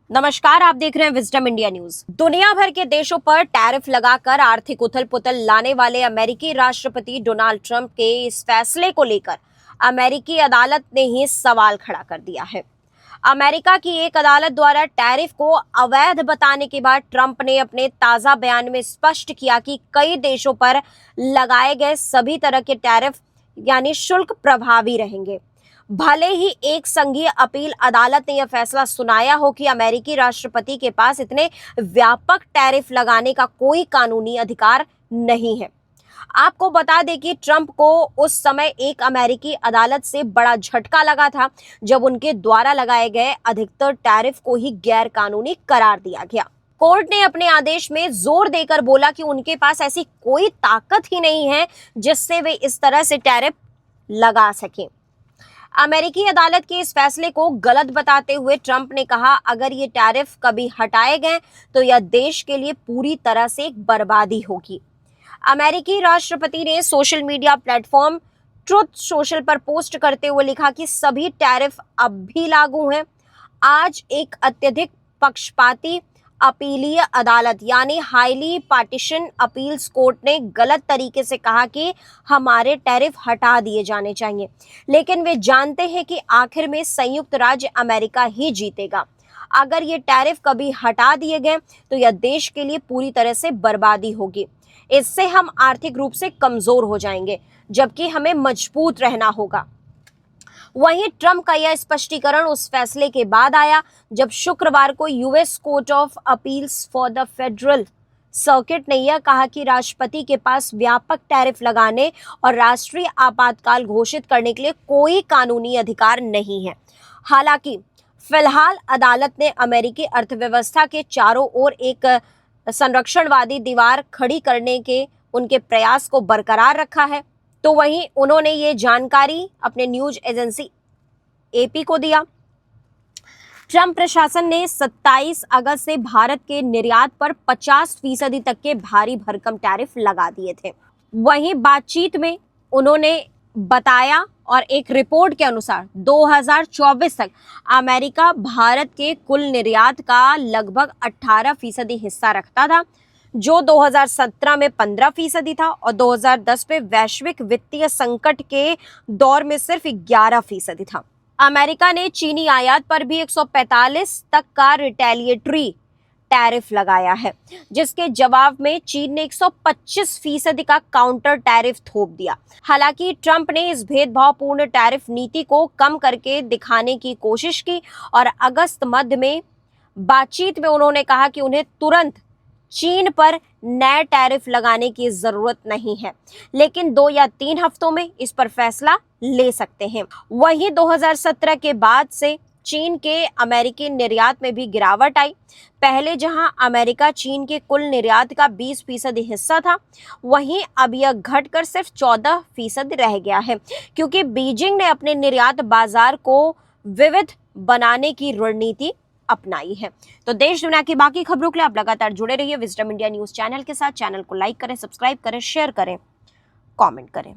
नमस्कार, आप देख रहे हैं विजडम इंडिया न्यूज। दुनिया भर के देशों पर टैरिफ लगाकर आर्थिक उथल पुथल लाने वाले अमेरिकी राष्ट्रपति डोनाल्ड ट्रंप के इस फैसले को लेकर अमेरिकी अदालत ने ही सवाल खड़ा कर दिया है। अमेरिका की एक अदालत द्वारा टैरिफ को अवैध बताने के बाद ट्रंप ने अपने ताजा बयान में स्पष्ट किया कि कई देशों पर लगाए गए सभी तरह के टैरिफ यानी शुल्क प्रभावी रहेंगे। भले ही एक संघीय अपील अदालत ने यह फैसला सुनाया हो कि अमेरिकी राष्ट्रपति के पास इतने व्यापक टैरिफ लगाने का कोई कानूनी अधिकार नहीं है। आपको बता दें कि ट्रंप को उस समय एक अमेरिकी अदालत से बड़ा झटका लगा था जब उनके द्वारा लगाए गए अधिकतर टैरिफ को ही गैर कानूनी करार दिया गया। कोर्ट ने अपने आदेश में जोर देकर बोला कि उनके पास ऐसी कोई ताकत ही नहीं है जिससे वे इस तरह से टैरिफ लगा सकें। अमेरिकी अदालत के इस फैसले को गलत बताते हुए ट्रंप ने कहा, अगर ये टैरिफ कभी हटाए गए तो यह देश के लिए पूरी तरह से एक बर्बादी होगी। अमेरिकी राष्ट्रपति ने social media platform truth social पर पोस्ट करते हुए लिखा कि सभी टैरिफ अब भी लागू हैं। आज एक अत्यधिक पक्षपाती अपीलीय अदालत यानी हाईली पार्टीशन अपील्स कोर्ट ने गलत तरीके से कहा कि हमारे टैरिफ हटा दिए जाने चाहिए, लेकिन वे जानते हैं कि आखिर में संयुक्त राज्य अमेरिका ही जीतेगा। अगर ये टैरिफ कभी हटा दिए गए तो यह देश के लिए पूरी तरह से बर्बादी होगी। इससे हम आर्थिक रूप से कमजोर हो जाएंगे, जबकि हमें मजबूत रहना होगा। वहीं ट्रंप का यह स्पष्टीकरण उस फैसले के बाद आया जब शुक्रवार को US court of appeals for the federal circuit ने यह कहा कि राष्ट्रपति के पास व्यापक टैरिफ लगाने और राष्ट्रीय आपातकाल घोषित करने के लिए कोई कानूनी अधिकार नहीं है। हालांकि फिलहाल अदालत ने अमेरिकी अर्थव्यवस्था के चारों ओर एक संरक्षणवादी दीवार खड़ी करने के उनके प्रयास को बरकरार रखा है। तो वहीं उन्होंने ये जानकारी अपने न्यूज एजेंसी एपी को दिया। ट्रंप प्रशासन ने 27 अगस्त से भारत के निर्यात पर 50% तक के भारी भरकम टैरिफ लगा दिए थे। वहीं बातचीत में उन्होंने बताया और एक रिपोर्ट के अनुसार 2024 तक अमेरिका भारत के कुल निर्यात का लगभग 18% हिस्सा रखता था, जो 2017 में 15% था और 2010 में वैश्विक वित्तीय संकट के दौर में सिर्फ 11% था। अमेरिका ने चीनी आयात पर भी 145 तक का रिटेलिएटरी टैरिफ लगाया है, जिसके जवाब में चीन ने 125% का काउंटर टैरिफ थोप दिया। हालांकि ट्रंप ने इस भेदभावपूर्ण टैरिफ नीति को कम करके दिखाने की कोशिश की और अगस्त मध्य में बातचीत में उन्होंने कहा कि उन्हें तुरंत चीन पर नए टैरिफ लगाने की जरूरत नहीं है, लेकिन 2 या 3 हफ्तों में इस पर फैसला ले सकते हैं। वहीं 2017 के बाद से चीन के अमेरिकी निर्यात में भी गिरावट आई। पहले जहां अमेरिका चीन के कुल निर्यात का 20% हिस्सा था, वहीं अब यह घटकर सिर्फ 14% रह गया है, क्योंकि बीजिंग ने अपने निर्यात बाजार को विविध बनाने की रणनीति अपनाई है। तो देश दुनिया की बाकी खबरों के लिए आप लगातार जुड़े रहिए विजडम इंडिया न्यूज चैनल के साथ। चैनल को लाइक करें, सब्सक्राइब करें, शेयर करें, कमेंट करें।